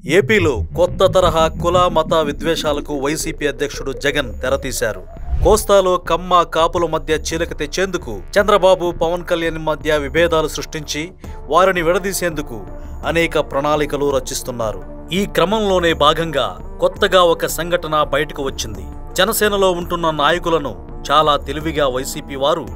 ఏపీలో కొత్త తరహా కుల మత విద్వేషాలకు వైసీపీ అధ్యక్షుడు జగన్ తెరతీశారు. కోస్తాలో కమ్మ కాపుల మధ్య చీలిక తెచ్చేందుకు చంద్రబాబు పవన్ కళ్యాణ్ మధ్య విభేదాలు సృష్టించి వారిని విడదీసేందుకు అనేక ప్రణాళికలు రచిస్తున్నారు. ఈ క్రమంలోనే భాగంగా కొత్తగా ఒక సంఘటన బయటకు వచ్చింది. జనసేనలో ఉంటున్న నాయకులను చాలా తెలివిగా వైసీపీ వారు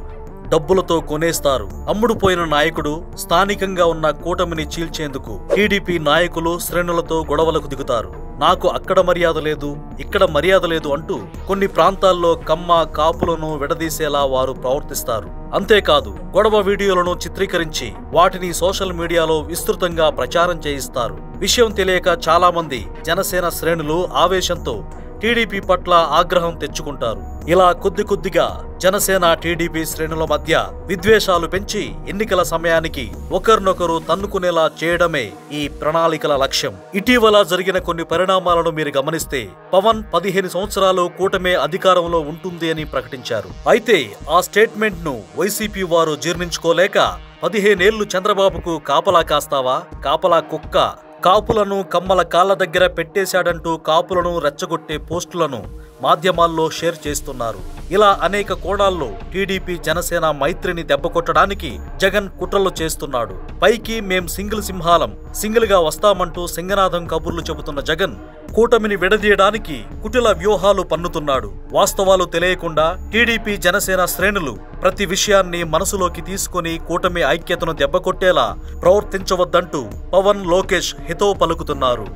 డబ్బులతో కొనేస్తారు. అమ్ముడుపోయిన నాయకుడు స్థానికంగా ఉన్న కూటమిని చీల్చేందుకు టీడీపీ నాయకులు శ్రేణులతో గొడవలకు దిగుతారు. నాకు అక్కడ మర్యాద లేదు, ఇక్కడ మర్యాద లేదు అంటూ కొన్ని ప్రాంతాల్లో కమ్మ కాపులను విడదీసేలా వారు ప్రవర్తిస్తారు. అంతేకాదు, గొడవ వీడియోలను చిత్రీకరించి వాటిని సోషల్ మీడియాలో విస్తృతంగా ప్రచారం చేయిస్తారు. విషయం తెలియక చాలా మంది జనసేన శ్రేణులు ఆవేశంతో టీడీపీ పట్ల ఆగ్రహం తెచ్చుకుంటారు. ఇలా కొద్దిగా జనసేన టీడీపీ శ్రేణుల మధ్య విద్వేషాలు పెంచి ఎన్నికల సమయానికి ఒకరినొకరు తన్నుకునేలా చేయడమే ఈ ప్రణాళికల లక్ష్యం. ఇటీవల జరిగిన కొన్ని పరిణామాలను మీరు గమనిస్తే పవన్ 15 సంవత్సరాలు కూటమే అధికారంలో ఉంటుంది అని ప్రకటించారు. అయితే ఆ స్టేట్మెంట్ ను వైసీపీ వారు జీర్ణించుకోలేక 15 ఏళ్లు చంద్రబాబుకు కాపలా కాస్తావా, కాపలా కుక్క, కాపులను కమ్మల కాళ్ల దగ్గర పెట్టేశాడంటూ కాపులను రెచ్చగొట్టే పోస్టులను మాధ్యమాల్లో షేర్ చేస్తున్నారు. ఇలా అనేక కోణాల్లో టీడీపీ జనసేన మైత్రిని దెబ్బకొట్టడానికి జగన్ కుట్రలు చేస్తున్నాడు. పైకి మేం సింగిల్ సింహాలం, సింగిల్ గా వస్తామంటూ సింగనాథం కబుర్లు చెబుతున్న జగన్ కూటమిని విడదీయడానికి కుటిల వ్యూహాలు పన్నుతున్నాడు. వాస్తవాలు తెలియకుండా టీడీపీ జనసేన శ్రేణులు ప్రతి విషయాన్ని మనసులోకి తీసుకుని కూటమి ఐక్యతను దెబ్బకొట్టేలా ప్రవర్తించవద్దంటూ పవన్ లోకేష్ హితవు పలుకుతున్నారు.